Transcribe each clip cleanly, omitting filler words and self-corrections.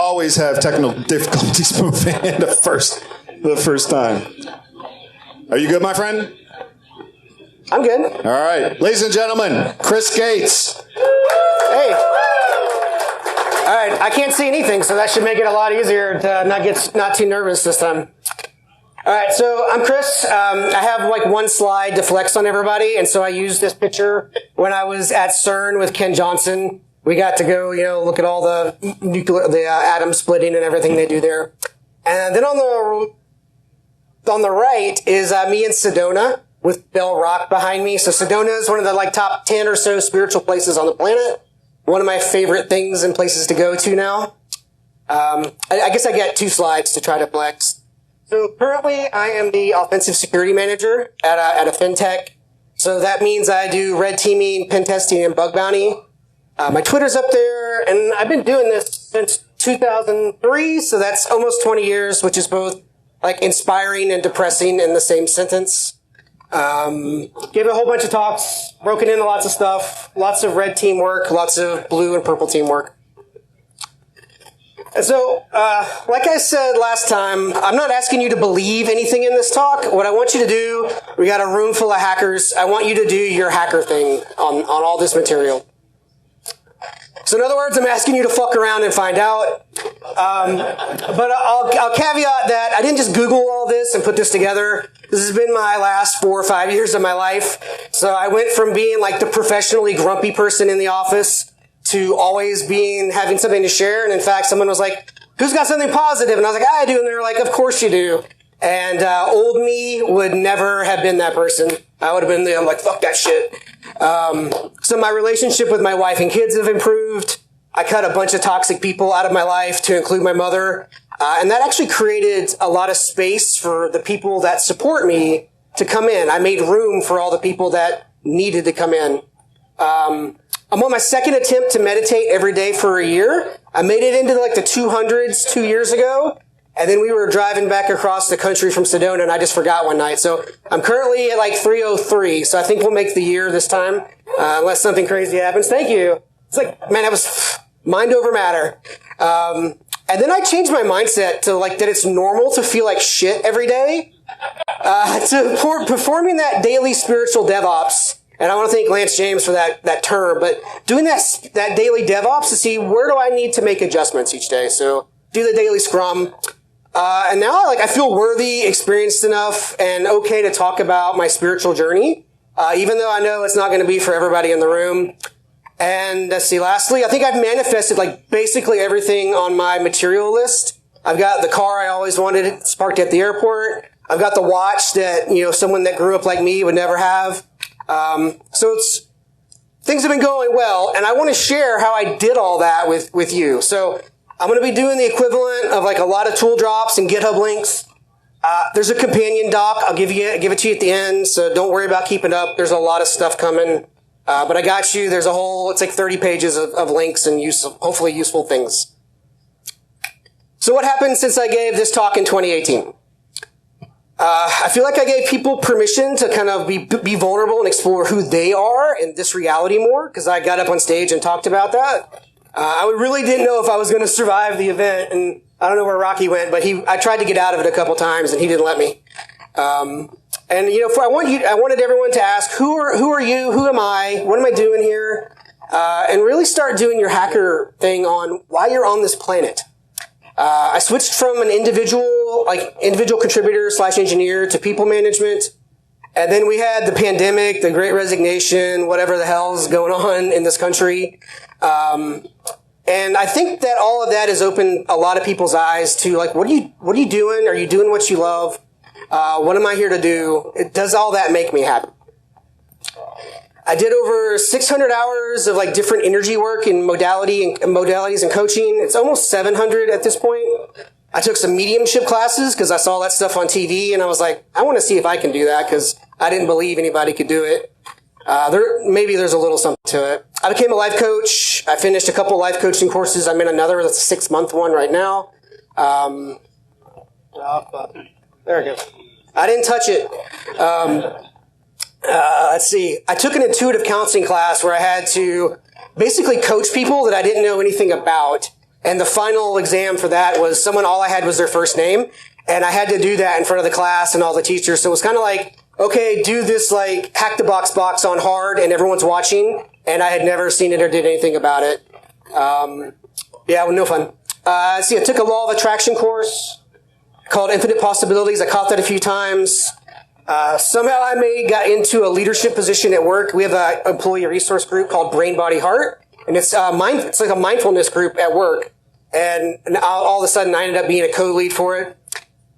always have technical difficulties moving in the first time. Are you good, my friend? I'm good. All right. Ladies and gentlemen, Chris Gates. Hey. All right. I can't see anything, so that should make it a lot easier to not too nervous this time. All right. So I'm Chris. I have like one slide to flex on everybody, and so I used this picture when I was at CERN with Ken Johnson. We got to go, look at all the atom splitting and everything they do there. And then on the right is me in Sedona, with Bell Rock behind me. So Sedona is one of the top 10 or so spiritual places on the planet. One of my favorite things and places to go to now. I guess I get 2 slides to try to flex. So currently I am the offensive security manager at a fintech. So that means I do red teaming, pen testing, and bug bounty. My Twitter's up there, and I've been doing this since 2003. So that's almost 20 years, which is both inspiring and depressing in the same sentence. Gave a whole bunch of talks, broken into lots of stuff, lots of red team work, lots of blue and purple team work. And so, like I said last time, I'm not asking you to believe anything in this talk. What I want you to do, we got a room full of hackers. I want you to do your hacker thing on all this material. So in other words, I'm asking you to fuck around and find out. But I'll caveat that I didn't just Google all this and put this together. This has been my last 4 or 5 years of my life. So I went from being the professionally grumpy person in the office to always having something to share. And in fact, someone was like, who's got something positive? And I was like, I do. And they were like, of course you do. And old me would never have been that person. I would have been fuck that shit. So my relationship with my wife and kids have improved. I cut a bunch of toxic people out of my life to include my mother. And that actually created a lot of space for the people that support me to come in. I made room for all the people that needed to come in. I'm on my second attempt to meditate every day for a year. I made it into the 200s 2 years ago. And then we were driving back across the country from Sedona, and I just forgot one night. So I'm currently at 303. So I think we'll make the year this time, unless something crazy happens. Thank you. It's man, that was mind over matter. And then I changed my mindset to that it's normal to feel like shit every day. To performing that daily spiritual DevOps. And I want to thank Lance James for that term, but doing that daily DevOps to see where do I need to make adjustments each day. So do the daily scrum. And now I feel worthy, experienced enough, and okay to talk about my spiritual journey, even though I know it's not going to be for everybody in the room. And let's see, lastly, I think I've manifested basically everything on my material list. I've got the car I always wanted. It's parked at the airport. I've got the watch that, someone that grew up like me would never have. So things have been going well, and I want to share how I did all that with you. So I'm going to be doing the equivalent of a lot of tool drops and GitHub links. There's a companion doc. I'll give it to you at the end. So don't worry about keeping up. There's a lot of stuff coming. But I got you. There's it's 30 pages of links and hopefully useful things. So what happened since I gave this talk in 2018? I feel like I gave people permission to kind of be vulnerable and explore who they are in this reality more, because I got up on stage and talked about that. I really didn't know if I was going to survive the event, and I don't know where Rocky went, but I tried to get out of it a couple times, and he didn't let me. And I wanted everyone to ask, who are you? Who am I? What am I doing here? And really start doing your hacker thing on why you're on this planet. I switched from an individual contributor / engineer to people management. And then we had the pandemic, the great resignation, whatever the hell's going on in this country. And I think that all of that has opened a lot of people's eyes to what are you doing? Are you doing what you love? What am I here to do? Does all that make me happy? I did over 600 hours of different energy work in modalities and coaching. It's almost 700 at this point. I took some mediumship classes because I saw that stuff on TV, and I was like, I want to see if I can do that because I didn't believe anybody could do it. Maybe there's a little something to it. I became a life coach. I finished a couple life coaching courses. I'm in another, that's a 6-month one right now. There it goes. I didn't touch it. Let's see. I took an intuitive counseling class where I had to basically coach people that I didn't know anything about And the final exam for that was all I had was their first name. And I had to do that in front of the class and all the teachers. So it was kind of like, okay, do this like hack the box on hard and everyone's watching. And I had never seen it or did anything about it. Well, no fun. I took a law of attraction course called Infinite Possibilities. I caught that a few times. Somehow I got into a leadership position at work. We have an employee resource group called Brain, Body, Heart. And it's like a mindfulness group at work. And all of a sudden I ended up being a co-lead for it.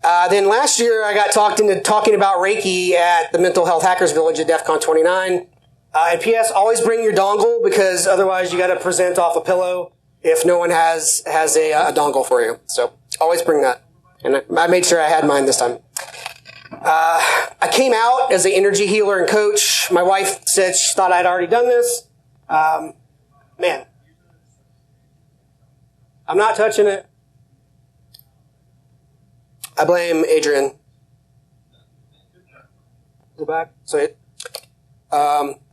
Then last year I got talked into talking about Reiki at the Mental Health Hackers Village at DEF CON 29. And P.S. always bring your dongle because otherwise you got to present off a pillow if no one has a dongle for you. So always bring that. And I made sure I had mine this time. I came out as an energy healer and coach. My wife said she thought I'd already done this. Man, I'm not touching it. I blame Adrian. Go back. So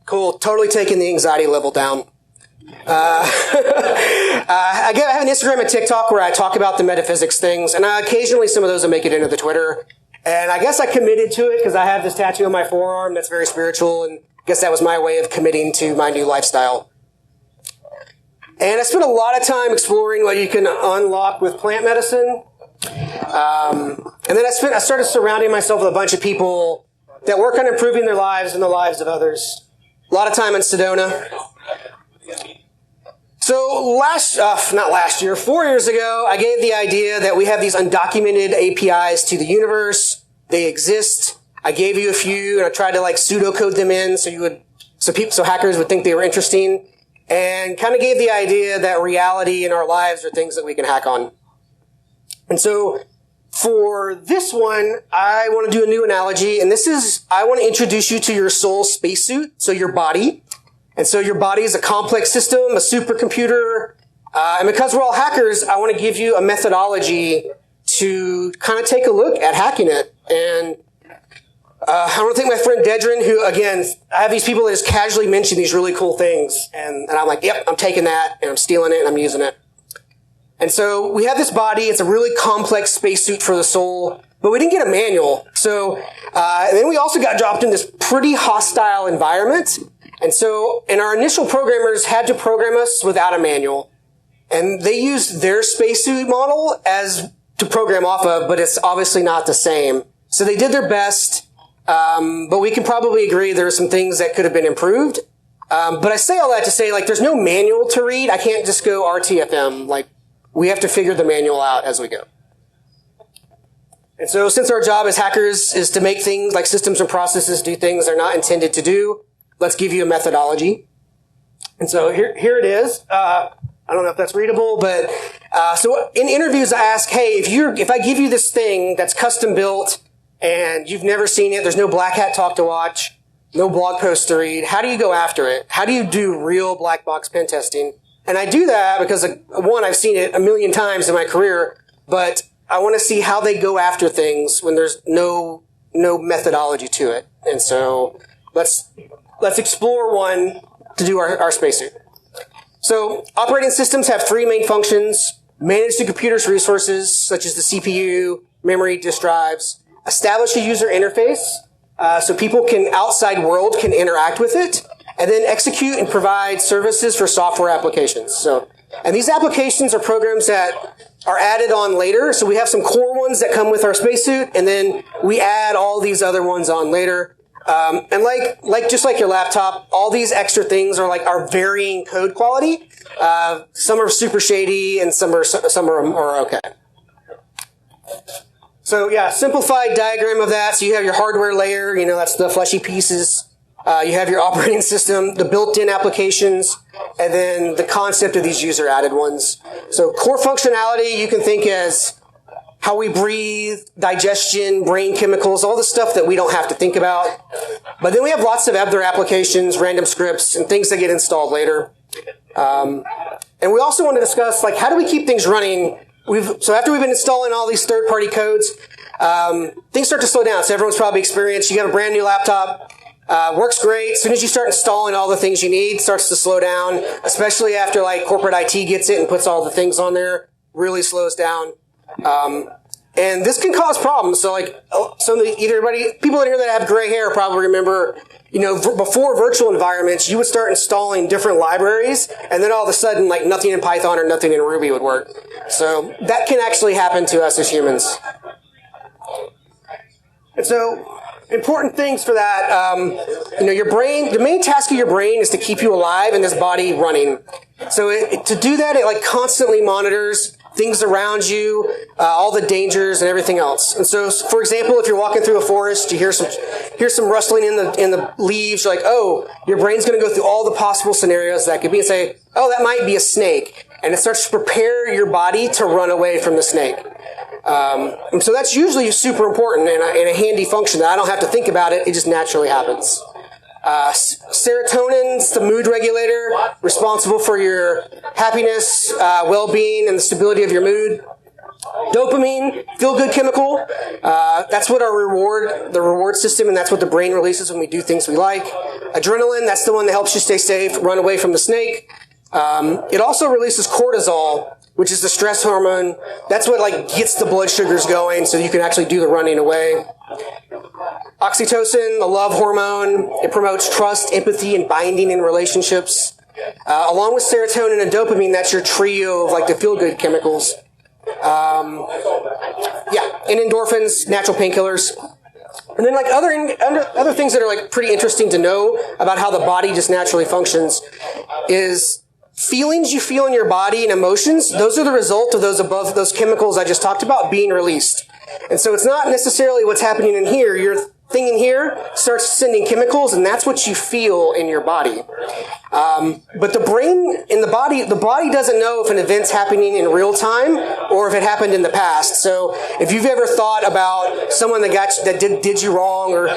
cool. Totally taking the anxiety level down. I have an Instagram and TikTok where I talk about the metaphysics things, and occasionally some of those will make it into the Twitter. And I guess I committed to it because I have this tattoo on my forearm that's very spiritual, and I guess that was my way of committing to my new lifestyle. And I spent a lot of time exploring what you can unlock with plant medicine. And then I started surrounding myself with a bunch of people that work on improving their lives and the lives of others. A lot of time in Sedona. So 4 years ago, I gave the idea that we have these undocumented APIs to the universe. They exist. I gave you a few and I tried to like pseudocode them in so hackers would think they were interesting, and kind of gave the idea that reality and our lives are things that we can hack on. And so for this one, I want to do a new analogy, and I want to introduce you to your soul spacesuit, so your body. And so your body is a complex system, a supercomputer. And because we're all hackers, I want to give you a methodology to kind of take a look at hacking it. And I want to thank my friend Dedrin, who, again, I have these people that just casually mention these really cool things. And I'm like, yep, I'm taking that, and I'm stealing it, and I'm using it. And so we have this body. It's a really complex spacesuit for the soul, but we didn't get a manual. So then we also got dropped in this pretty hostile environment. And so, our initial programmers had to program us without a manual. And they used their spacesuit model to program off of, but it's obviously not the same. So they did their best, but we can probably agree there are some things that could have been improved. But I say all that to say, like, there's no manual to read. I can't just go RTFM. Like, we have to figure the manual out as we go. And so since our job as hackers is to make things like systems and processes do things they're not intended to do, let's give you a methodology. And so here it is. I don't know if that's readable, but so in interviews I ask, hey, if I give you this thing that's custom built and you've never seen it, there's no black hat talk to watch, no blog post to read, how do you go after it? How do you do real black box pen testing? And I do that because, one, I've seen it a million times in my career, but I want to see how they go after things when there's no methodology to it. And so let's explore one to do our spacesuit. So operating systems have three main functions: manage the computer's resources, such as the CPU, memory, disk drives; establish a user interface, so people outside world can interact with it; and then execute and provide services for software applications. And these applications are programs that are added on later. So we have some core ones that come with our spacesuit, and then we add all these other ones on later. And just like your laptop, all these extra things are like our varying code quality. Some are super shady, and some are okay. So yeah, simplified diagram of that. So you have your hardware layer, that's the fleshy pieces. You have your operating system, the built-in applications, and then the concept of these user-added ones. So core functionality you can think as how we breathe, digestion, brain chemicals, all the stuff that we don't have to think about. But then we have lots of other applications, random scripts, and things that get installed later. And we also want to discuss, how do we keep things running? So after we've been installing all these third-party codes, things start to slow down. So everyone's probably experienced, you got a brand new laptop, Works great. As soon as you start installing all the things you need, it starts to slow down, especially after like corporate IT gets it and puts all the things on there, really slows down. And this can cause problems. So like, people in here that have gray hair probably remember, before virtual environments, you would start installing different libraries, and then all of a sudden, like nothing in Python or nothing in Ruby would work. So that can actually happen to us as humans. And so, important things for that, your brain, the main task of your brain is to keep you alive and this body running. So to do that, it like constantly monitors things around you, all the dangers and everything else. And so, for example, if you're walking through a forest, you hear some rustling in the leaves, you're like, oh, your brain's going to go through all the possible scenarios that could be and say, oh, that might be a snake. And it starts to prepare your body to run away from the snake. And so that's usually super important and a handy function that I don't have to think about it. It just naturally happens. Serotonin's the mood regulator, responsible for your happiness, well-being, and the stability of your mood. Dopamine, feel-good chemical. That's what the reward system, and that's what the brain releases when we do things we like. Adrenaline, that's the one that helps you stay safe, run away from the snake. It also releases cortisol, which is the stress hormone. That's what like gets the blood sugars going so you can actually do the running away. Oxytocin, the love hormone, it promotes trust, empathy, and binding in relationships. Along with serotonin and dopamine, that's your trio of like the feel-good chemicals. And endorphins, natural painkillers. And then like other things that are like pretty interesting to know about how the body just naturally functions is feelings you feel in your body and emotions. Those are the result of those chemicals I just talked about being released. And so it's not necessarily what's happening in here. Your thing in here starts sending chemicals, and that's what you feel in your body. But the brain in the body doesn't know if an event's happening in real time or if it happened in the past. So if you've ever thought about someone that did you wrong or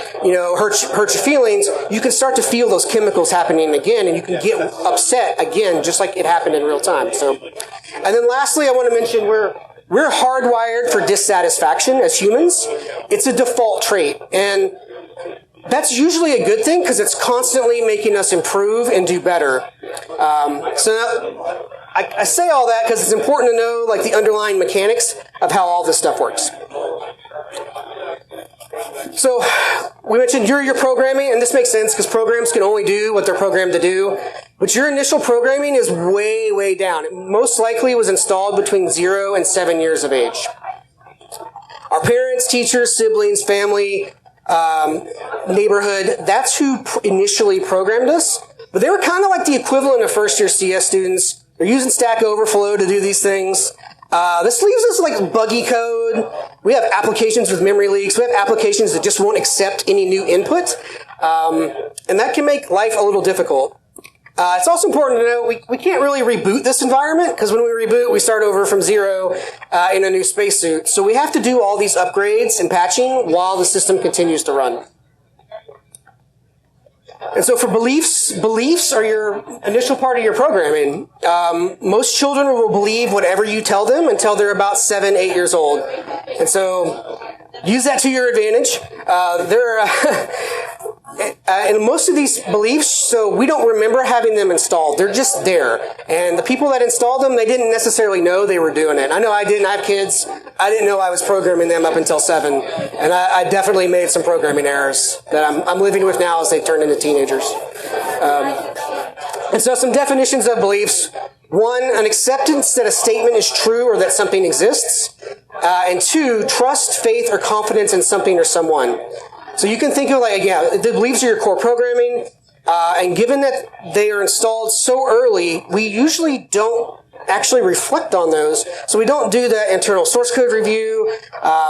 hurt your feelings, you can start to feel those chemicals happening again, and you can get upset again, just like it happened in real time. So, and then lastly, I want to mention we're hardwired for dissatisfaction as humans. It's a default trait. And that's usually a good thing because it's constantly making us improve and do better. I say all that because it's important to know like the underlying mechanics of how all this stuff works. So we mentioned your programming, and this makes sense because programs can only do what they're programmed to do. But your initial programming is way, way down. It most likely was installed between 0 and 7 years of age. Our parents, teachers, siblings, family, neighborhood, that's who initially programmed us. But they were kind of like the equivalent of first-year CS students. They're using Stack Overflow to do these things. This leaves us like buggy code. We have applications with memory leaks. We have applications that just won't accept any new input. And that can make life a little difficult. It's also important to know we can't really reboot this environment because when we reboot, we start over from 0 in a new spacesuit. So we have to do all these upgrades and patching while the system continues to run. And so for beliefs are your initial part of your programming. Most children will believe whatever you tell them until they're about 7, 8 years old. And so use that to your advantage. And most of these beliefs, so we don't remember having them installed. They're just there. And the people that installed them, they didn't necessarily know they were doing it. I know I didn't. I have kids. I didn't know I was programming them up until 7. And I definitely made some programming errors that I'm living with now as they turn into teenagers. And so some definitions of beliefs. 1, an acceptance that a statement is true or that something exists. And 2, trust, faith, or confidence in something or someone. So you can think of the beliefs are your core programming, and given that they are installed so early, we usually don't actually reflect on those. So we don't do the internal source code review.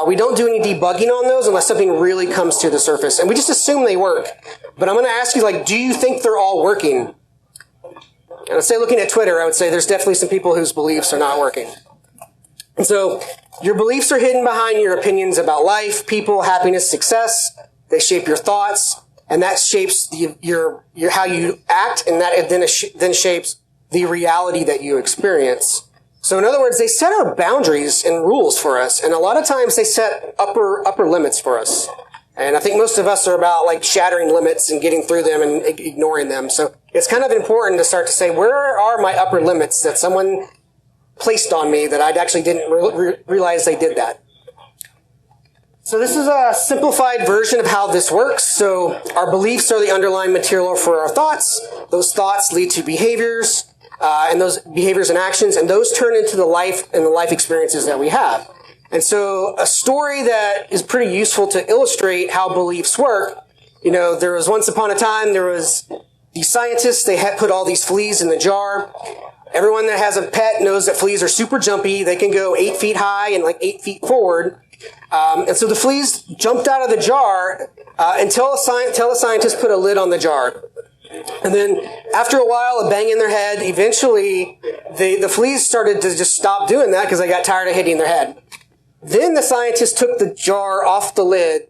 We don't do any debugging on those unless something really comes to the surface, and we just assume they work. But I'm going to ask you, do you think they're all working? And I'd say, looking at Twitter, I would say there's definitely some people whose beliefs are not working. And so your beliefs are hidden behind your opinions about life, people, happiness, success. They shape your thoughts, and that shapes your how you act, and that then shapes the reality that you experience. So in other words, they set our boundaries and rules for us, and a lot of times they set upper limits for us. And I think most of us are about like shattering limits and getting through them and ignoring them. So it's kind of important to start to say, where are my upper limits that someone placed on me that I actually didn't realize they did that? So this is a simplified version of how this works. So our beliefs are the underlying material for our thoughts. Those thoughts lead to behaviors, and those behaviors and actions, and those turn into the life and the life experiences that we have. And so a story that is pretty useful to illustrate how beliefs work, there was once upon a time, there was these scientists, they had put all these fleas in the jar. Everyone that has a pet knows that fleas are super jumpy. They can go 8 feet high and like 8 feet forward. And so the fleas jumped out of the jar until the scientist put a lid on the jar. And then after a while of banging their head, eventually the fleas started to just stop doing that because they got tired of hitting their head. Then the scientist took the jar off the lid,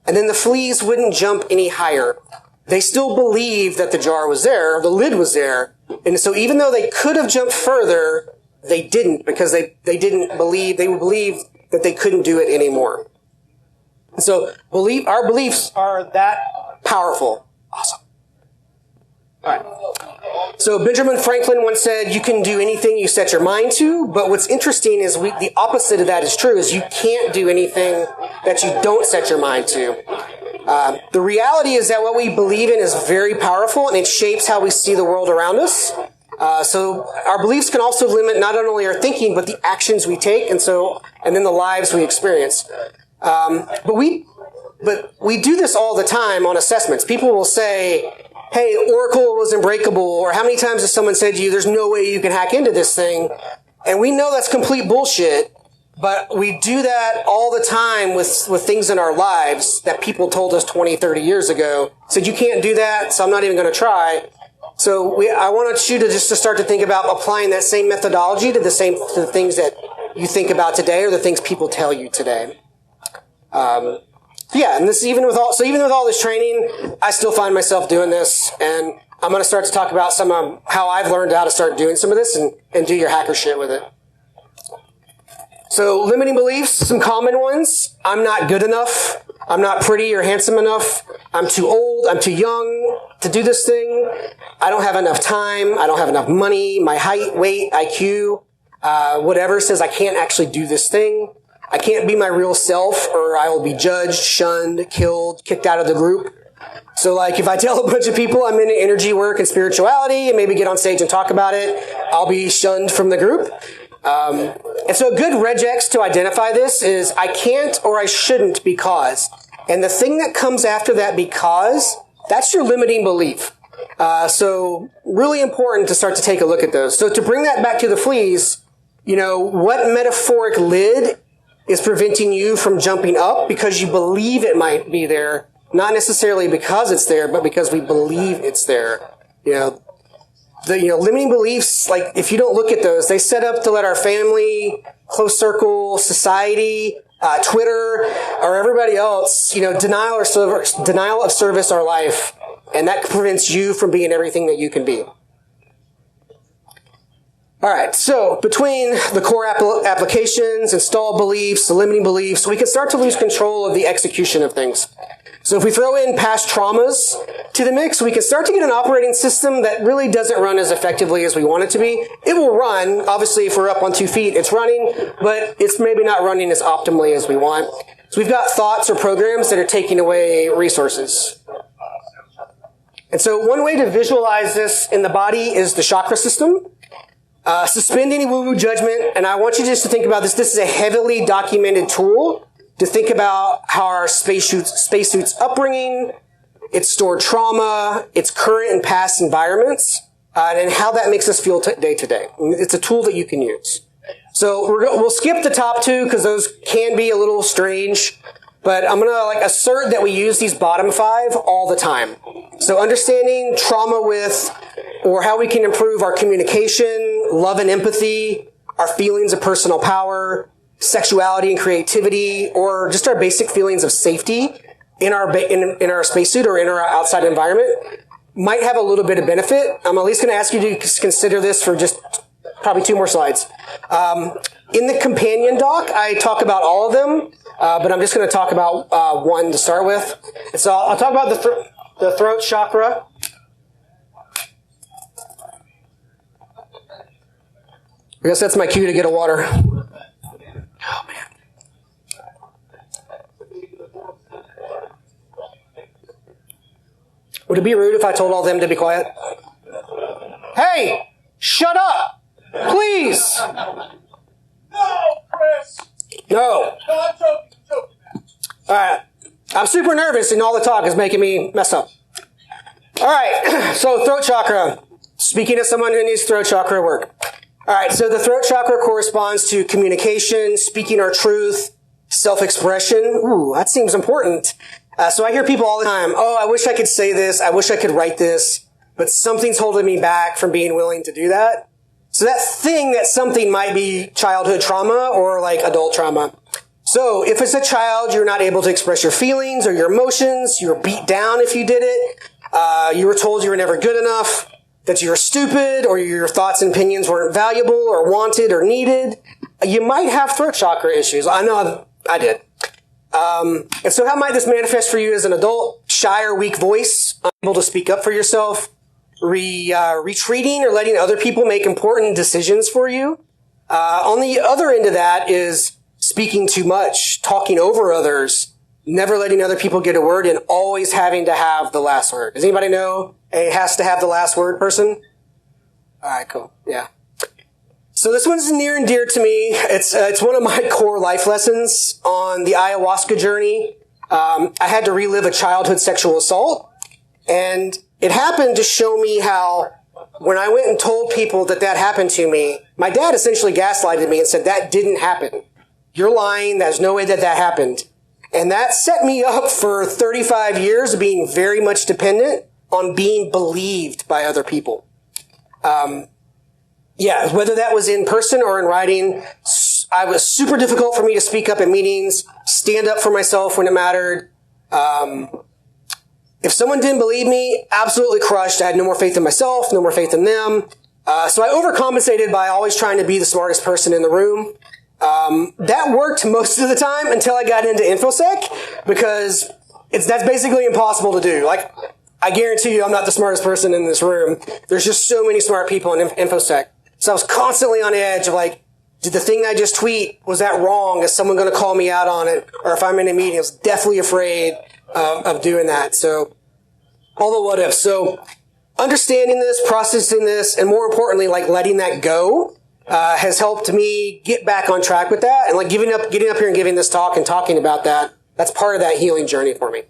and then the fleas wouldn't jump any higher. They still believed that the jar was there, or the lid was there. And so even though they could have jumped further, they didn't, because they would believe that they couldn't do it anymore. And so our beliefs are that powerful. Awesome. All right. So Benjamin Franklin once said, you can do anything you set your mind to, but what's interesting is the opposite of that is true, is you can't do anything that you don't set your mind to. The reality is that what we believe in is very powerful, and it shapes how we see the world around us. So our beliefs can also limit not only our thinking, but the actions we take, and then the lives we experience. But we do this all the time on assessments. People will say, hey, Oracle was unbreakable, or how many times has someone said to you, there's no way you can hack into this thing? And we know that's complete bullshit, but we do that all the time with things in our lives that people told us 20, 30 years ago. Said, you can't do that, so I'm not even going to try. So I want you to start to think about applying that same methodology to the things that you think about today, or the things people tell you today. Yeah, and even with all this training, I still find myself doing this, and I'm going to start to talk about some of how I've learned how to start doing some of this and do your hacker shit with it. So limiting beliefs, some common ones. I'm not good enough. I'm not pretty or handsome enough. I'm too old. I'm too young to do this thing. I don't have enough time. I don't have enough money. My height, weight, IQ, whatever says I can't actually do this thing. I can't be my real self, or I will be judged, shunned, killed, kicked out of the group. So like if I tell a bunch of people I'm into energy work and spirituality and maybe get on stage and talk about it, I'll be shunned from the group. And so a good regex to identify this is I can't or I shouldn't because. And the thing that comes after that because, that's your limiting belief. So really important to start to take a look at those. So to bring that back to the fleas, what metaphoric lid is preventing you from jumping up because you believe it might be there, not necessarily because it's there, but because we believe it's there. Limiting beliefs, like if you don't look at those, they set up to let our family, close circle, society, Twitter, or everybody else, denial of service our life, and that prevents you from being everything that you can be. All right, so between the core applications, installed beliefs, the limiting beliefs, we can start to lose control of the execution of things. So if we throw in past traumas to the mix, we can start to get an operating system that really doesn't run as effectively as we want it to be. It will run. Obviously, if we're up on 2 feet, it's running, but it's maybe not running as optimally as we want. So we've got thoughts or programs that are taking away resources. And so one way to visualize this in the body is the chakra system. Suspend any woo-woo judgment, and I want you just to think about this. This is a heavily documented tool to think about how our spacesuit's upbringing, its stored trauma, its current and past environments, and how that makes us feel day to day. It's a tool that you can use. So we'll skip the top two because those can be a little strange, but I'm going to assert that we use these bottom 5 all the time. So understanding trauma with, or how we can improve our communication, love and empathy, our feelings of personal power, sexuality and creativity, or just our basic feelings of safety in our spacesuit or in our outside environment might have a little bit of benefit. I'm at least going to ask you to consider this for just probably 2 more slides. In the companion doc, I talk about all of them, but I'm just going to talk about one to start with. And so I'll talk about the throat chakra. I guess that's my cue to get a water. Oh, man. Would it be rude if I told all of them to be quiet? Hey, shut up, please. No, Chris. No. No, I'm joking. All right. I'm super nervous and all the talk is making me mess up. All right. So throat chakra. Speaking of someone who needs throat chakra work. All right. So the throat chakra corresponds to communication, speaking our truth, self-expression. Ooh, that seems important. So I hear people all the time, oh, I wish I could say this. I wish I could write this, but something's holding me back from being willing to do that. So that something might be childhood trauma or like adult trauma. So if as a child you're not able to express your feelings or your emotions, you were beat down if you did it, you were told you were never good enough, that you were stupid, or your thoughts and opinions weren't valuable or wanted or needed, you might have throat chakra issues. I know I did. And so how might this manifest for you as an adult? Shy or weak voice, unable to speak up for yourself, retreating or letting other people make important decisions for you. On the other end of that is speaking too much, talking over others, never letting other people get a word, and always having to have the last word. Does anybody know a has to have the last word person? All right, cool. Yeah. So this one's near and dear to me. It's one of my core life lessons on the ayahuasca journey. I had to relive a childhood sexual assault, and it happened to show me how when I went and told people that happened to me, my dad essentially gaslighted me and said, that didn't happen. You're lying. There's no way that happened. And that set me up for 35 years of being very much dependent on being believed by other people. Yeah, whether that was in person or in writing, it was super difficult for me to speak up at meetings, stand up for myself when it mattered. If someone didn't believe me, absolutely crushed. I had no more faith in myself, no more faith in them. So I overcompensated by always trying to be the smartest person in the room. That worked most of the time until I got into InfoSec, because that's basically impossible to do. Like, I guarantee you I'm not the smartest person in this room. There's just so many smart people in InfoSec. So I was constantly on edge of like, did the thing I just tweet, was that wrong? Is someone going to call me out on it? Or if I'm in a meeting, I was definitely afraid of doing that. So all the what ifs. So understanding this, processing this, and more importantly, like letting that go, has helped me get back on track with that. And like getting up here and giving this talk and talking about that, that's part of that healing journey for me.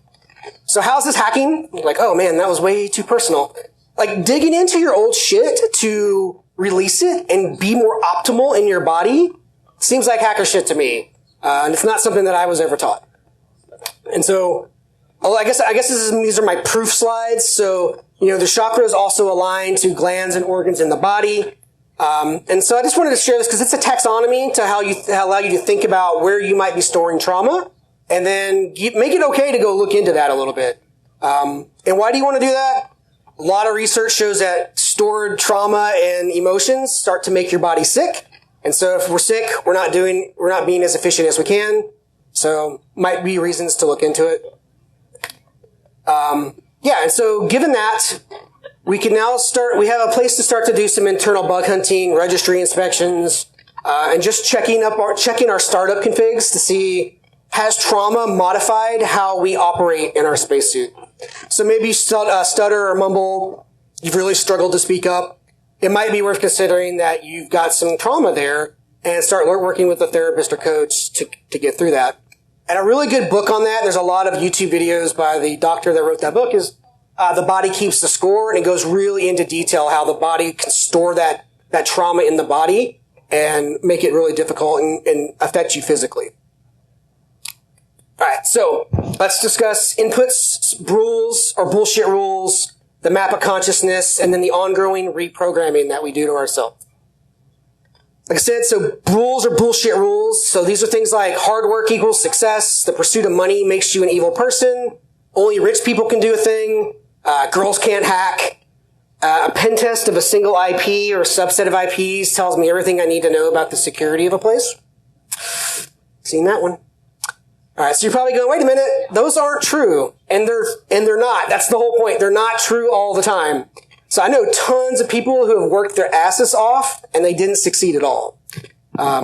So how's this hacking? Like, oh man, that was way too personal. Like digging into your old shit to release it and be more optimal in your body seems like hacker shit to me. And it's not something that I was ever taught. And so, I guess these are my proof slides. So, the chakras also align to glands and organs in the body. And so I just wanted to share this because it's a taxonomy to allow you to think about where you might be storing trauma, and then make it okay to go look into that a little bit. And why do you want to do that? A lot of research shows that stored trauma and emotions start to make your body sick. And so if we're sick, we're not being as efficient as we can. So might be reasons to look into it. And so given that, we can now we have a place to start to do some internal bug hunting, registry inspections, and just checking our startup configs to see, has trauma modified how we operate in our spacesuit? So maybe you stutter or mumble, you've really struggled to speak up. It might be worth considering that you've got some trauma there and start working with a therapist or coach to get through that. And a really good book on that, there's a lot of YouTube videos by the doctor that wrote that book, is The Body Keeps the Score, and it goes really into detail how the body can store that trauma in the body and make it really difficult and affect you physically. All right, so let's discuss inputs, rules, or bullshit rules, the map of consciousness, and then the ongoing reprogramming that we do to ourselves. Like I said, so rules are bullshit rules. So these are things like hard work equals success, the pursuit of money makes you an evil person, only rich people can do a thing, girls can't hack, A pen test of a single IP or subset of IPs tells me everything I need to know about the security of a place. Seen that one? All right, so you're probably going, wait a minute, those aren't true, and they're not. That's the whole point. They're not true all the time. So I know tons of people who have worked their asses off, and they didn't succeed at all.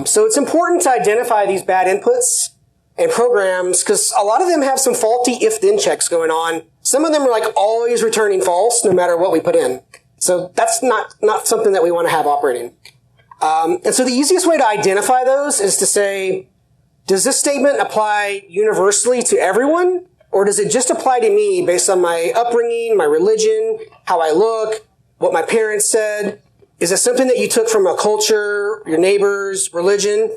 So it's important to identify these bad inputs and programs, because a lot of them have some faulty if-then checks going on. Some of them are like always returning false, no matter what we put in. So that's not something that we want to have operating. And so the easiest way to identify those is to say, does this statement apply universally to everyone? Or does it just apply to me based on my upbringing, my religion, how I look, what my parents said? Is it something that you took from a culture, your neighbors, religion?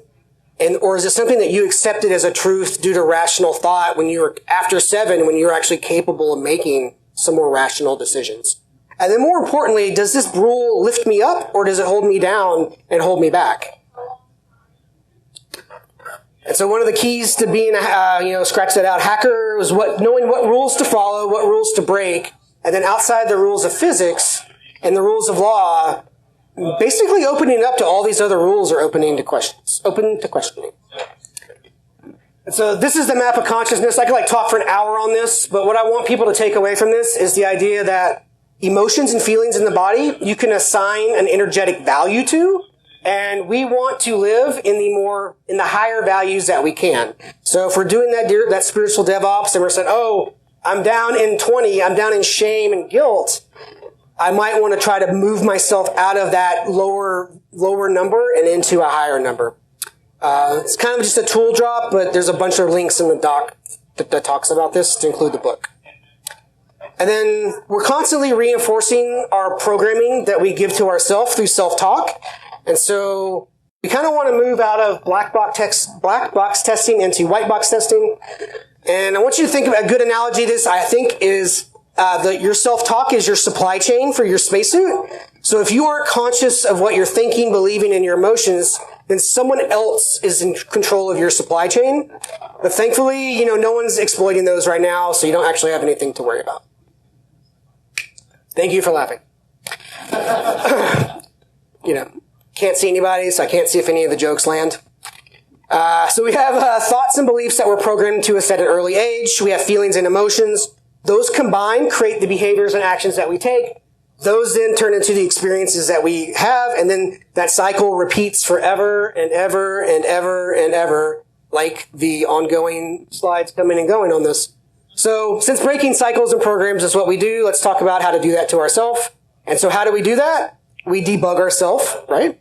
Or is it something that you accepted as a truth due to rational thought when you were after 7, when you were actually capable of making some more rational decisions? And then more importantly, does this rule lift me up or does it hold me down and hold me back? And so one of the keys to being a, scratch that out, hacker was knowing what rules to follow, what rules to break, and then outside the rules of physics and the rules of law, basically opening up to all these other rules are open to questioning. And so this is the map of consciousness. I could talk for an hour on this, but what I want people to take away from this is the idea that emotions and feelings in the body, you can assign an energetic value to, and we want to live in the higher values that we can. So if we're doing that spiritual DevOps and we're saying, oh, I'm down in 20, I'm down in shame and guilt, I might want to try to move myself out of that lower number and into a higher number. It's kind of just a tool drop, but there's a bunch of links in the doc that talks about this to include the book. And then we're constantly reinforcing our programming that we give to ourselves through self-talk. And so we kind of want to move out of black box testing into white box testing. And I want you to think of a good analogy to this, I think, is your self-talk is your supply chain for your spacesuit. So if you aren't conscious of what you're thinking, believing, and your emotions, then someone else is in control of your supply chain. But thankfully, no one's exploiting those right now, so you don't actually have anything to worry about. Thank you for laughing. Can't see anybody, so I can't see if any of the jokes land. So we have thoughts and beliefs that were programmed to us at an early age. We have feelings and emotions. Those combined create the behaviors and actions that we take. Those then turn into the experiences that we have, and then that cycle repeats forever and ever and ever and ever, like the ongoing slides coming and going on this. So since breaking cycles and programs is what we do, let's talk about how to do that to ourselves. And so how do we do that? We debug ourselves, right?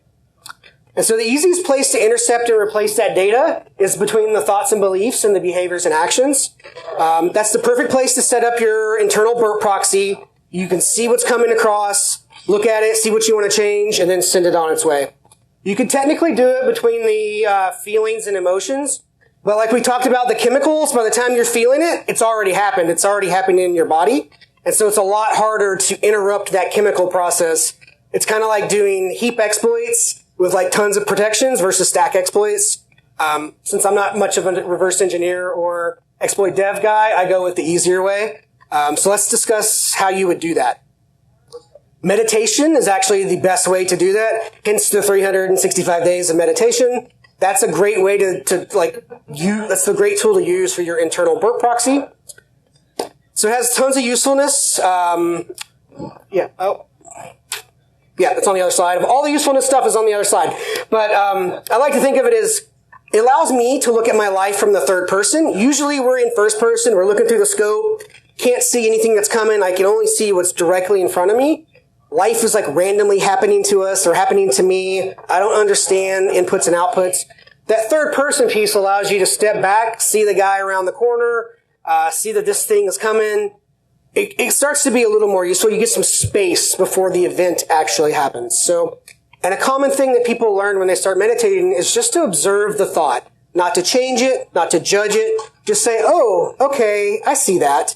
And so the easiest place to intercept and replace that data is between the thoughts and beliefs and the behaviors and actions. That's the perfect place to set up your internal burp proxy. You can see what's coming across, look at it, see what you want to change, and then send it on its way. You can technically do it between the feelings and emotions, but like we talked about the chemicals, by the time you're feeling it, it's already happened. It's already happening in your body. And so it's a lot harder to interrupt that chemical process. It's kind of like doing heap exploits with tons of protections versus stack exploits. Since I'm not much of a reverse engineer or exploit dev guy, I go with the easier way. So let's discuss how you would do that. Meditation is actually the best way to do that. Hence the 365 days of meditation. That's a great way that's a great tool to use for your internal burp proxy. So it has tons of usefulness. Yeah, it's on the other side. All the usefulness stuff is on the other side. But I like to think of it as it allows me to look at my life from the third person. Usually we're in first person. We're looking through the scope. Can't see anything that's coming. I can only see what's directly in front of me. Life is randomly happening to us or happening to me. I don't understand inputs and outputs. That third person piece allows you to step back, see the guy around the corner, see that this thing is coming. It starts to be a little more useful. You get some space before the event actually happens. So, and a common thing that people learn when they start meditating is just to observe the thought, not to change it, not to judge it. Just say, oh, okay, I see that.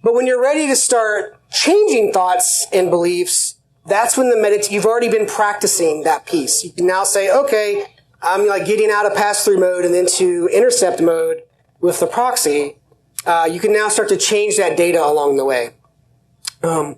But when you're ready to start changing thoughts and beliefs, that's when you've already been practicing that piece. You can now say, okay, I'm getting out of pass-through mode and into intercept mode with the proxy. You can now start to change that data along the way. Yeah.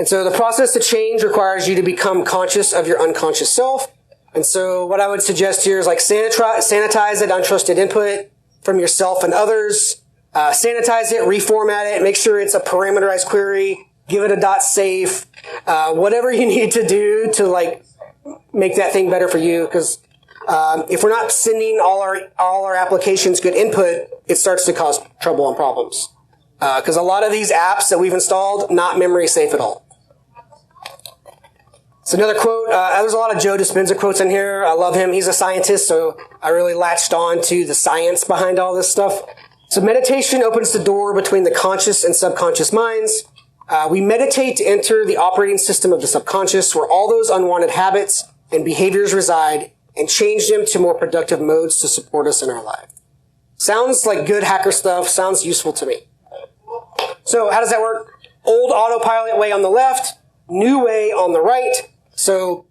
And so the process to change requires you to become conscious of your unconscious self. And so what I would suggest here is like sanitize that untrusted input from yourself and others. Sanitize it, reformat it, make sure it's a parameterized query, give it a .safe, whatever you need to do to like make that thing better for you. Because if we're not sending all our applications good input, it starts to cause trouble and problems. Because a lot of these apps that we've installed, not memory safe at all. So another quote, there's a lot of Joe Dispenza quotes in here. I love him. He's a scientist, so I really latched on to the science behind all this stuff. So meditation opens the door between the conscious and subconscious minds. We meditate to enter the operating system of the subconscious where all those unwanted habits and behaviors reside and change them to more productive modes to support us in our life. Sounds like good hacker stuff. Sounds useful to me. So how does that work? Old autopilot way on the left, new way on the right. So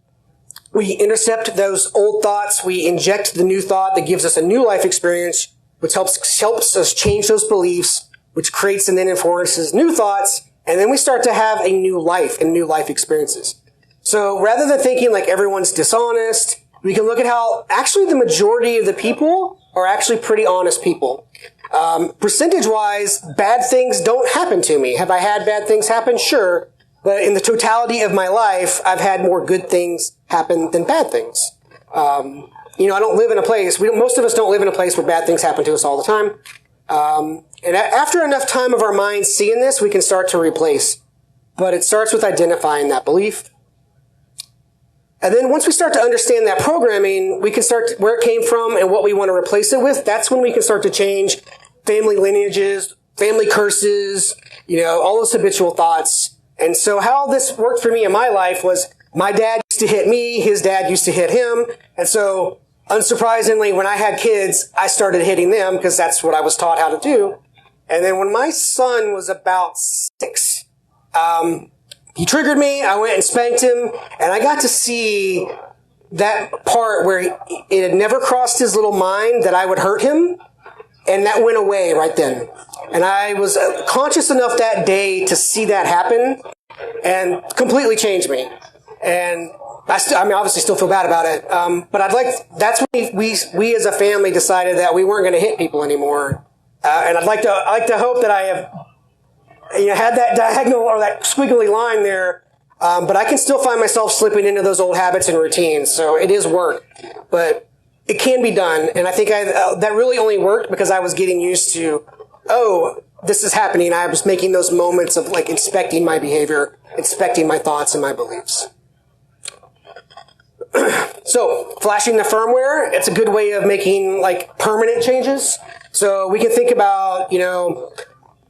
we intercept those old thoughts. We inject the new thought that gives us a new life experience, which helps us change those beliefs, which creates and then enforces new thoughts. And then we start to have a new life and new life experiences. So rather than thinking like everyone's dishonest, we can look at how actually the majority of the people are actually pretty honest people. Percentage-wise, bad things don't happen to me. Have I had bad things happen? Sure. But in the totality of my life, I've had more good things happen than bad things. I don't live in a place, most of us don't live in a place where bad things happen to us all the time. And after enough time of our minds seeing this, we can start to replace. But it starts with identifying that belief. And then once we start to understand that programming, we can start where it came from and what we want to replace it with. That's when we can start to change family lineages, family curses, all those habitual thoughts. And so how this worked for me in my life was my dad used to hit me, his dad used to hit him. And so unsurprisingly, when I had kids, I started hitting them because that's what I was taught how to do. And then when my son was about 6, he triggered me. I went and spanked him, and I got to see that part where it had never crossed his little mind that I would hurt him, and that went away right then. And I was conscious enough that day to see that happen, and completely changed me. And I obviously still feel bad about it, but that's when we as a family decided that we weren't going to hit people anymore. And I'd like to hope that I have had that diagonal or that squiggly line there, but I can still find myself slipping into those old habits and routines. So it is work, but it can be done. And I think that really only worked because I was getting used to, this is happening. I was making those moments of like inspecting my behavior, inspecting my thoughts and my beliefs. So flashing the firmware, it's a good way of making like permanent changes. So we can think about,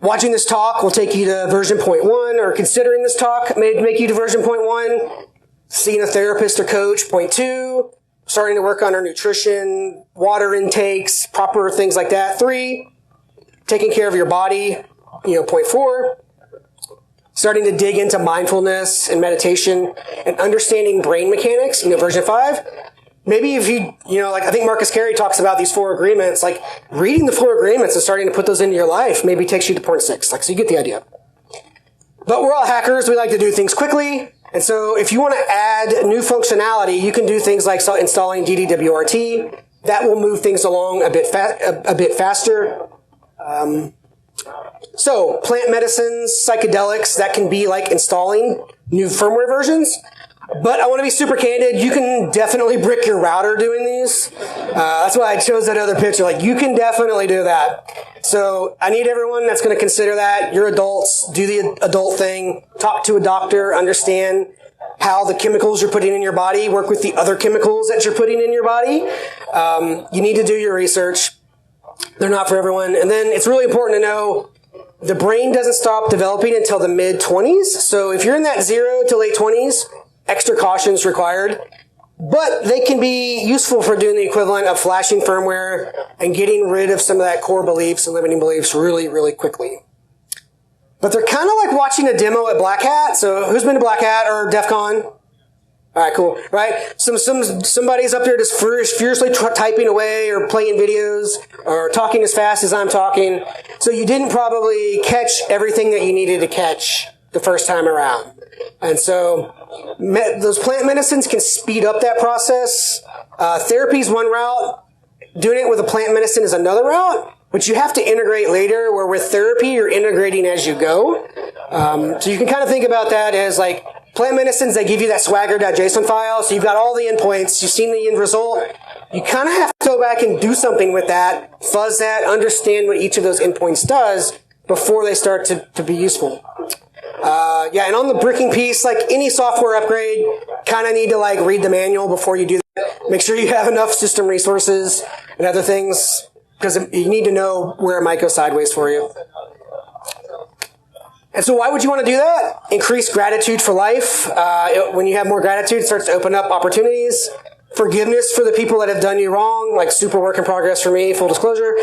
watching this talk will take you to version 0.1, or considering this talk may make you to version 0.1. Seeing a therapist or coach, 0.2. Starting to work on our nutrition, water intakes, proper things like that, 3. Taking care of your body, 0.4. Starting to dig into mindfulness and meditation and understanding brain mechanics, version 5. Maybe if I think Marcus Carey talks about these 4 agreements, like reading the 4 agreements and starting to put those into your life maybe takes you to 0.6. So you get the idea. But we're all hackers. We like to do things quickly. And so if you want to add new functionality, you can do things like installing DDWRT. That will move things along a bit faster. So plant medicines, psychedelics, that can be like installing new firmware versions. But I want to be super candid. You can definitely brick your router doing these. That's why I chose that other picture. Like, you can definitely do that. So I need everyone that's going to consider that. You're adults. Do the adult thing. Talk to a doctor. Understand how the chemicals you're putting in your body work with the other chemicals that you're putting in your body. You need to do your research. They're not for everyone. And then it's really important to know the brain doesn't stop developing until the mid-20s. So if you're in that 0 to late 20s, extra caution is required, but they can be useful for doing the equivalent of flashing firmware and getting rid of some of that core beliefs and limiting beliefs really, really quickly. But they're kind of like watching a demo at Black Hat. So who's been to Black Hat or DEF CON? All right, cool. Right? Somebody's up there just furiously typing away or playing videos or talking as fast as I'm talking. So you didn't probably catch everything that you needed to catch the first time around. And so those plant medicines can speed up that process. Therapy is one route. Doing it with a plant medicine is another route, but you have to integrate later, where with therapy, you're integrating as you go. So you can kind of think about that as like plant medicines, they give you that swagger.json file. So you've got all the endpoints. You've seen the end result. You kind of have to go back and do something with that, fuzz that, understand what each of those endpoints does before they start to be useful. And on the bricking piece, like any software upgrade, kind of need to like read the manual before you do that. Make sure you have enough system resources and other things, because you need to know where it might go sideways for you. And so why would you want to do that? Increase gratitude for life. When you have more gratitude, it starts to open up opportunities. Forgiveness for the people that have done you wrong, like super work in progress for me, full disclosure.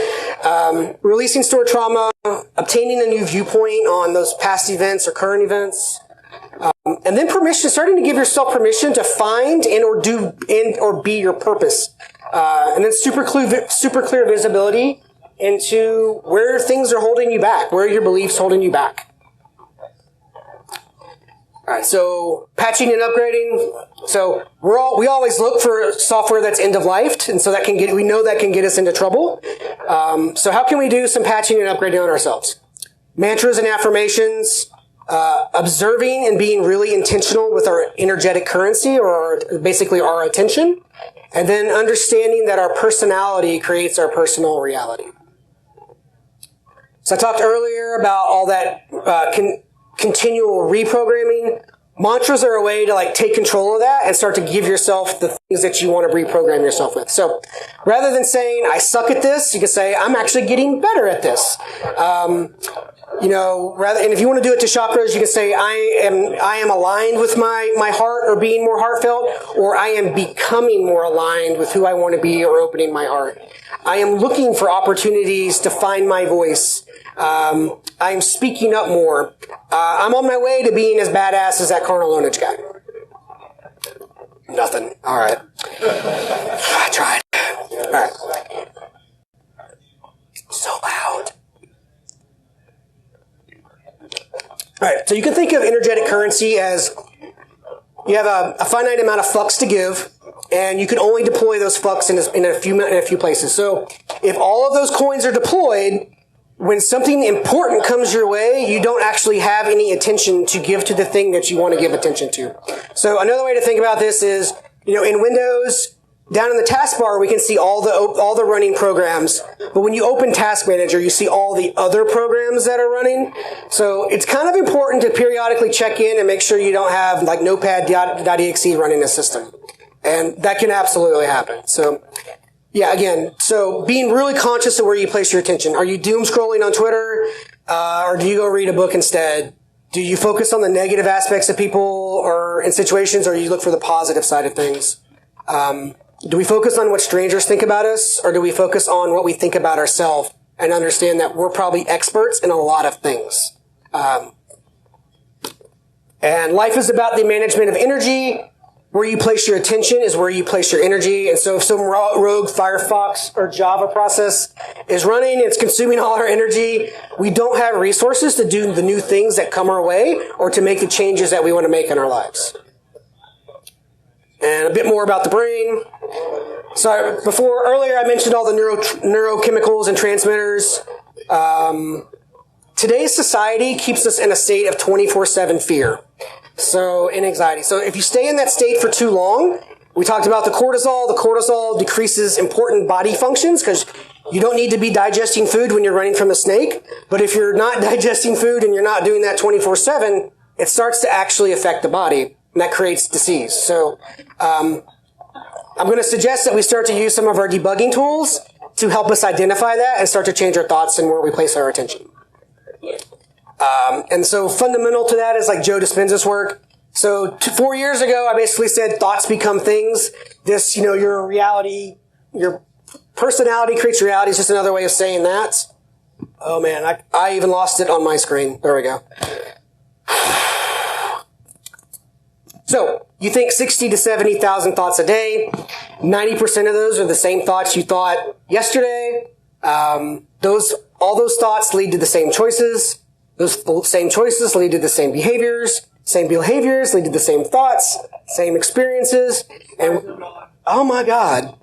Releasing stored trauma, obtaining a new viewpoint on those past events or current events. And then starting to give yourself permission to find or be your purpose. And then super clear visibility into where things are holding you back, where your beliefs holding you back. All right, so patching and upgrading. So we always look for software that's end of life, and so we know that can get us into trouble. So how can we do some patching and upgrading on ourselves? Mantras and affirmations, observing and being really intentional with our energetic currency, or basically our attention, and then understanding that our personality creates our personal reality. So I talked earlier about all that continual reprogramming. Mantras are a way to like take control of that and start to give yourself the things that you want to reprogram yourself with. So rather than saying, I suck at this, you can say, I'm actually getting better at this. And if you want to do it to chakras, you can say, I am aligned with my heart, or being more heartfelt, or I am becoming more aligned with who I want to be, or opening my heart. I am looking for opportunities to find my voice. I'm speaking up more. I'm on my way to being as badass as that carnal ownage guy. Nothing. All right. I tried. All right. So loud. All right. So you can think of energetic currency as you have a finite amount of flux to give, and you can only deploy those flux in a few places. So if all of those coins are deployed, when something important comes your way, you don't actually have any attention to give to the thing that you want to give attention to. So another way to think about this is, in Windows, down in the taskbar, we can see all the running programs. But when you open Task Manager, you see all the other programs that are running. So it's kind of important to periodically check in and make sure you don't have like notepad.exe running a system. And that can absolutely happen. So yeah, again, so being really conscious of where you place your attention. Are you doom scrolling on Twitter? Or do you go read a book instead? Do you focus on the negative aspects of people or in situations, or do you look for the positive side of things? Do we focus on what strangers think about us, or do we focus on what we think about ourselves and understand that we're probably experts in a lot of things? And life is about the management of energy. Where you place your attention is where you place your energy. And so if some rogue Firefox or Java process is running, it's consuming all our energy, we don't have resources to do the new things that come our way or to make the changes that we want to make in our lives. And a bit more about the brain. So earlier I mentioned all the neurochemicals and transmitters. Today's society keeps us in a state of 24/7 fear. So, in anxiety. So if you stay in that state for too long, we talked about the cortisol. The cortisol decreases important body functions because you don't need to be digesting food when you're running from a snake. But if you're not digesting food and you're not doing that 24/7, it starts to actually affect the body, and that creates disease. So, I'm going to suggest that we start to use some of our debugging tools to help us identify that and start to change our thoughts and where we place our attention. And so fundamental to that is like Joe Dispenza's work. So 4 years ago, I basically said thoughts become things. This, your reality, your personality creates reality is just another way of saying that. Oh man, I even lost it on my screen. There we go. So you think 60 to 70,000 thoughts a day. 90% of those are the same thoughts you thought yesterday. All those thoughts lead to the same choices. Those same choices lead to the same behaviors. same behaviors, lead to the same thoughts, same experiences, and oh my God.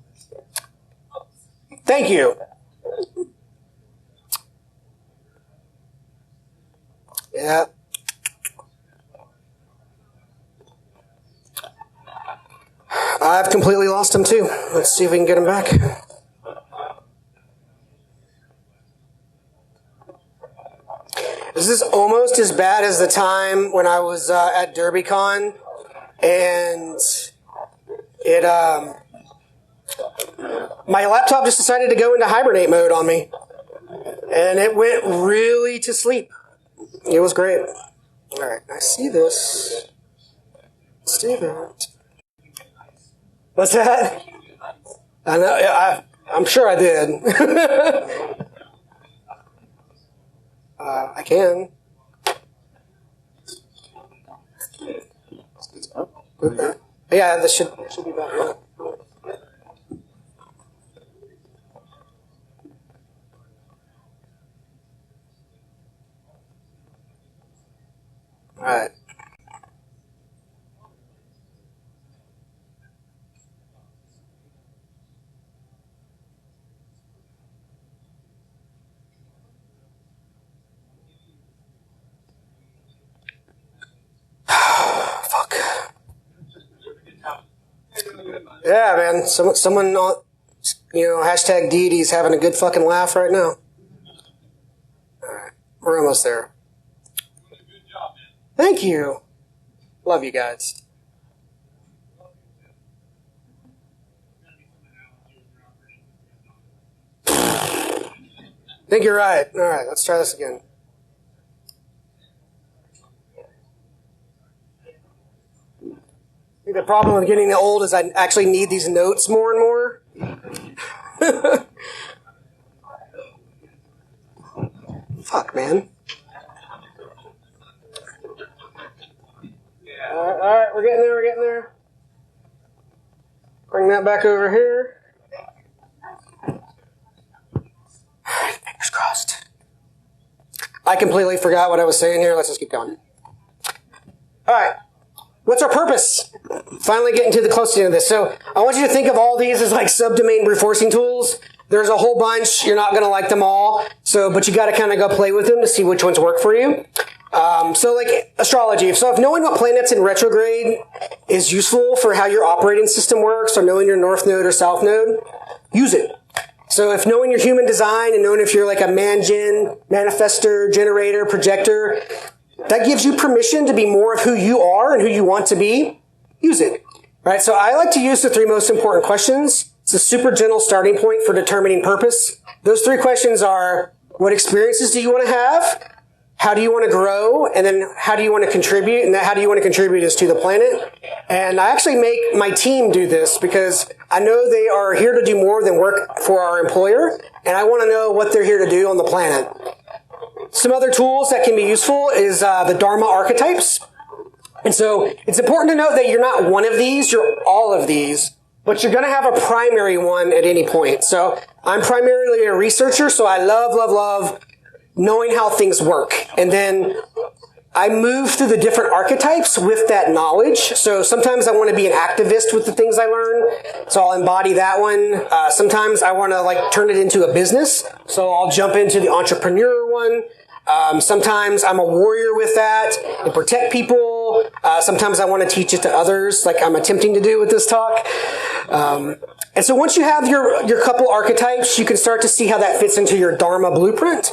Thank you. Yeah. I've completely lost him too. Let's see if we can get him back. This is almost as bad as the time when I was at DerbyCon and my laptop just decided to go into hibernate mode on me. And it went really to sleep. It was great. All right, I see this. Let's do that. What's that? I know. I'm sure I did. I can. Okay. Yeah, this should be better. All right. Fuck. Yeah, man. Someone, hashtag deity's having a good fucking laugh right now. All right. We're almost there. Thank you. Love you guys. I think you're right. All right, let's try this again. I think the problem with getting old is I actually need these notes more and more. Fuck, man. All right, we're getting there. Bring that back over here. All right, fingers crossed. I completely forgot what I was saying here. Let's just keep going. All right. What's our purpose? Finally getting to the close to the end of this. So I want you to think of all these as like subdomain brute forcing tools. There's a whole bunch. You're not going to like them all. But you got to kind of go play with them to see which ones work for you. So like astrology. So if knowing what planets in retrograde is useful for how your operating system works, or knowing your north node or south node, use it. So if knowing your human design and knowing if you're like a manifester, generator, projector, that gives you permission to be more of who you are and who you want to be, use it. Right? So I like to use the 3 most important questions. It's a super gentle starting point for determining purpose. Those 3 questions are, what experiences do you want to have? How do you want to grow? And then how do you want to contribute? And that how do you want to contribute is to the planet. And I actually make my team do this because I know they are here to do more than work for our employer. And I want to know what they're here to do on the planet. Some other tools that can be useful is the Dharma archetypes. And so it's important to note that you're not one of these, you're all of these. But you're going to have a primary one at any point. So I'm primarily a researcher, so I love knowing how things work. And then I move through the different archetypes with that knowledge. So sometimes I want to be an activist with the things I learn. So I'll embody that one. Sometimes I want to turn it into a business. So I'll jump into the entrepreneur one. Sometimes I'm a warrior with that and protect people. Sometimes I want to teach it to others, like I'm attempting to do with this talk. And so once you have your couple archetypes, you can start to see how that fits into your Dharma blueprint.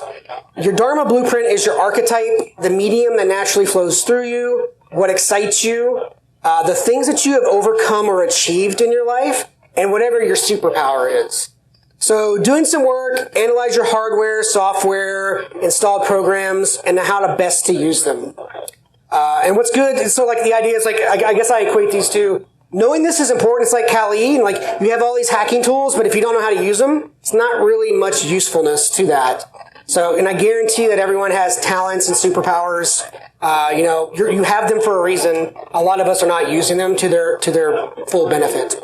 Your Dharma blueprint is your archetype, the medium that naturally flows through you, what excites you, the things that you have overcome or achieved in your life, and whatever your superpower is. So doing some work, analyze your hardware, software, installed programs, and how to best to use them. And what's good, so the idea is I guess I equate these two. Knowing this is important. It's like Kali, and you have all these hacking tools, but if you don't know how to use them, it's not really much usefulness to that. So, and I guarantee that everyone has talents and superpowers. You have them for a reason. A lot of us are not using them to their full benefit.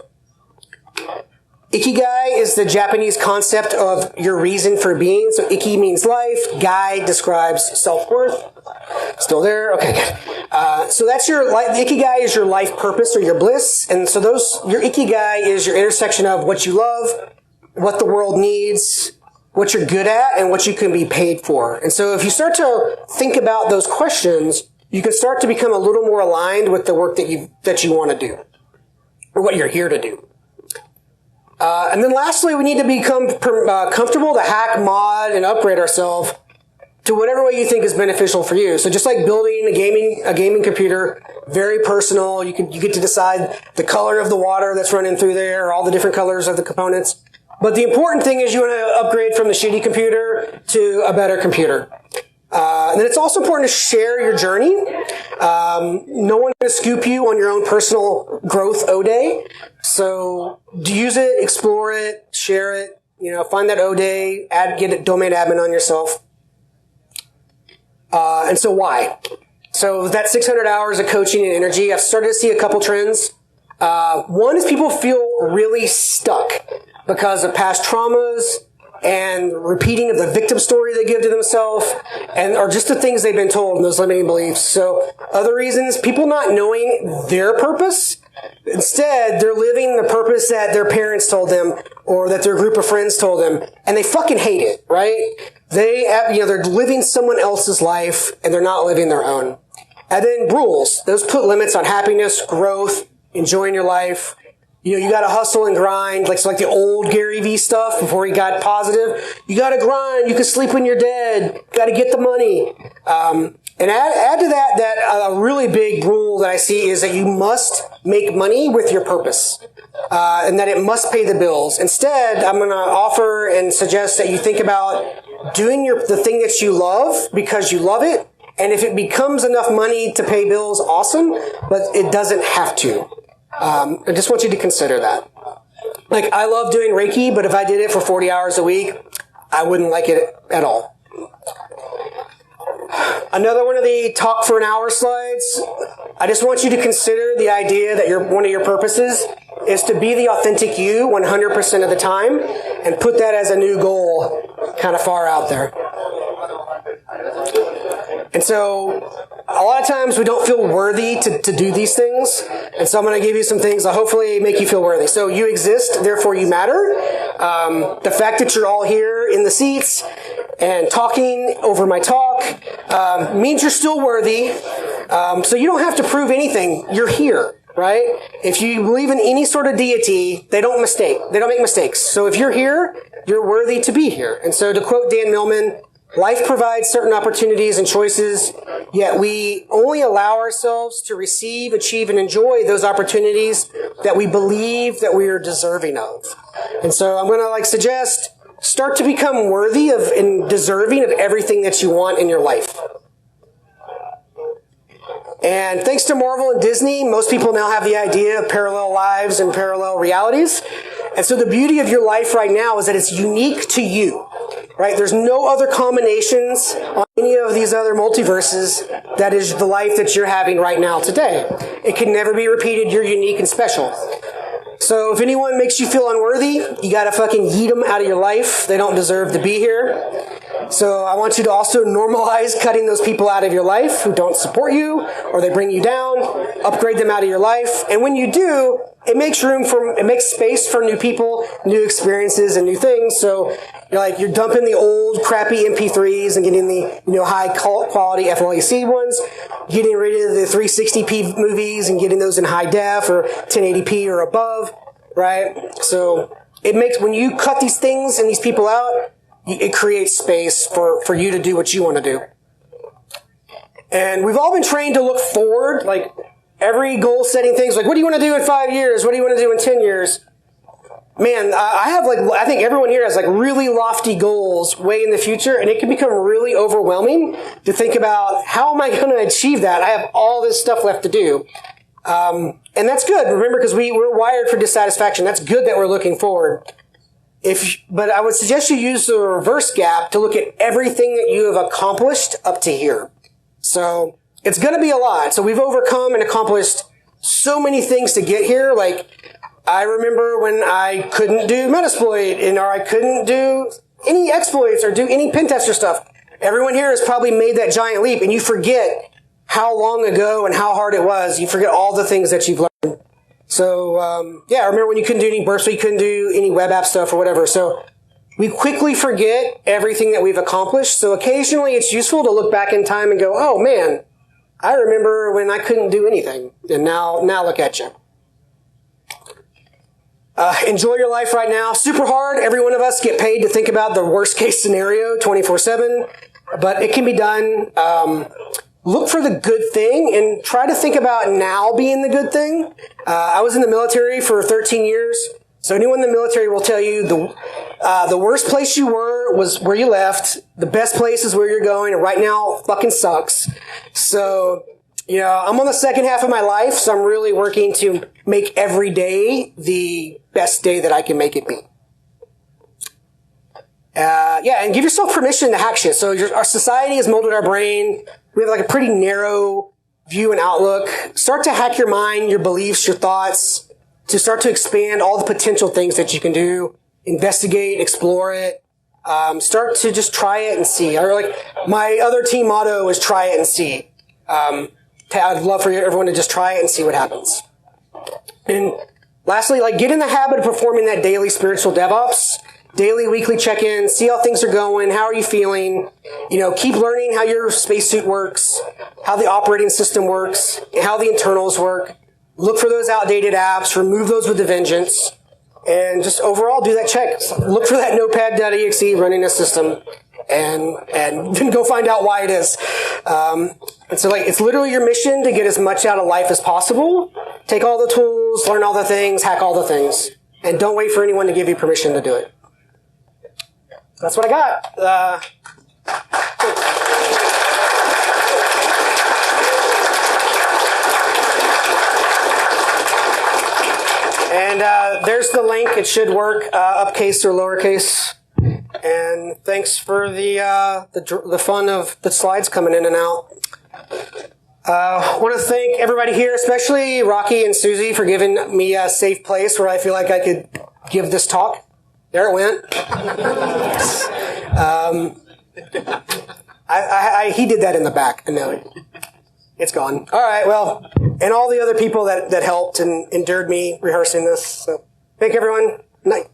Ikigai is the Japanese concept of your reason for being. So Iki means life. Gai describes self-worth. Still there? Okay, good. So that's your life. The Ikigai is your life purpose or your bliss. And so your Ikigai is your intersection of what you love, what the world needs, what you're good at, and what you can be paid for. And so if you start to think about those questions, you can start to become a little more aligned with the work that you want to do, or what you're here to do. And then lastly, we need to become comfortable to hack, mod, and upgrade ourselves to whatever way you think is beneficial for you. So just like building a gaming computer, very personal. You get to decide the color of the water that's running through there, all the different colors of the components. But the important thing is you want to upgrade from the shitty computer to a better computer. And then it's also important to share your journey. No one's going to scoop you on your own personal growth O-Day. So use it, explore it, share it, find that O-Day, get a domain admin on yourself. And so why? So that 600 hours of coaching and energy, I've started to see a couple trends. One is people feel really stuck because of past traumas and repeating of the victim story they give to themselves, or just the things they've been told and those limiting beliefs. So other reasons, people not knowing their purpose. Instead, they're living the purpose that their parents told them or that their group of friends told them, and they fucking hate it, right? They're living someone else's life and they're not living their own. And then rules. Those put limits on happiness, growth, enjoying your life. You gotta hustle and grind, like the old Gary Vee stuff before he got positive. You gotta grind, you can sleep when you're dead, you gotta get the money. And add to that a really big rule that I see is that you must make money with your purpose. And that it must pay the bills. Instead, I'm gonna offer and suggest that you think about doing the thing that you love because you love it. And if it becomes enough money to pay bills, awesome, but it doesn't have to. I just want you to consider that. Like, I love doing Reiki, but if I did it for 40 hours a week, I wouldn't like it at all. Another one of the talk for an hour slides. I just want you to consider the idea that one of your purposes is to be the authentic you 100% of the time, and put that as a new goal kind of far out there. And so a lot of times we don't feel worthy to do these things. And so I'm going to give you some things that hopefully make you feel worthy. So you exist, therefore you matter. The fact that you're all here in the seats and talking over my talk means you're still worthy. So you don't have to prove anything. You're here, right? If you believe in any sort of deity, they don't make mistakes. So if you're here, you're worthy to be here. And so to quote Dan Millman, life provides certain opportunities and choices, yet we only allow ourselves to receive, achieve, and enjoy those opportunities that we believe that we are deserving of. And so I'm going to suggest, start to become worthy of and deserving of everything that you want in your life. And thanks to Marvel and Disney, most people now have the idea of parallel lives and parallel realities. And so the beauty of your life right now is that it's unique to you, right? There's no other combinations on any of these other multiverses that is the life that you're having right now today. It can never be repeated. You're unique and special. So if anyone makes you feel unworthy, you gotta fucking yeet them out of your life. They don't deserve to be here. So I want you to also normalize cutting those people out of your life who don't support you or they bring you down. Upgrade them out of your life. And when you do, it makes space for new people, new experiences, and new things. So you're dumping the old crappy MP3s and getting the high quality FLAC ones, getting rid of the 360p movies and getting those in high def or 1080p or above, right? So when you cut these things and these people out, it creates space for you to do what you want to do. And we've all been trained to look forward, every goal setting things, what do you want to do in 5 years? What do you want to do in 10 years? Man, I think everyone here has really lofty goals way in the future, and it can become really overwhelming to think about, how am I going to achieve that? I have all this stuff left to do. And that's good. Remember, because we're wired for dissatisfaction. That's good that we're looking forward. But I would suggest you use the reverse gap to look at everything that you have accomplished up to here. So it's going to be a lot. So we've overcome and accomplished so many things to get here. I remember when I couldn't do Metasploit or I couldn't do any exploits or do any pen tester stuff. Everyone here has probably made that giant leap, and you forget how long ago and how hard it was. You forget all the things that you've learned. So, I remember when you couldn't do any bursts, you couldn't do any web app stuff or whatever. So we quickly forget everything that we've accomplished. So occasionally it's useful to look back in time and go, oh man, I remember when I couldn't do anything. And now look at you. Enjoy your life right now. Super hard. Every one of us get paid to think about the worst case scenario 24/7, but it can be done. Look for the good thing and try to think about now being the good thing. I was in the military for 13 years. So anyone in the military will tell you the worst place you were was where you left. The best place is where you're going. And right now fucking sucks. So, I'm on the second half of my life. So I'm really working to make every day the best day that I can make it be. And give yourself permission to hack shit. So our society has molded our brain. We have like a pretty narrow view and outlook. Start to hack your mind, your beliefs, your thoughts, to start to expand all the potential things that you can do. Investigate, explore it. Start to just try it and see. My other team motto is try it and see. I'd love for everyone to just try it and see what happens. And lastly, get in the habit of performing that daily spiritual DevOps. Daily, weekly check-in, see how things are going, how are you feeling, keep learning how your spacesuit works, how the operating system works, and how the internals work. Look for those outdated apps, remove those with a vengeance, and just overall do that check. Look for that notepad.exe running a system, and then go find out why it is. And so it's literally your mission to get as much out of life as possible. Take all the tools, learn all the things, hack all the things, and don't wait for anyone to give you permission to do it. That's what I got. And there's the link. It should work, uppercase or lowercase. And thanks for the fun of the slides coming in and out. I want to thank everybody here, especially Rocky and Susie, for giving me a safe place where I feel like I could give this talk. There it went. He did that in the back, and now it's gone. All right, well, and all the other people that helped and endured me rehearsing this. So, thank everyone. Night.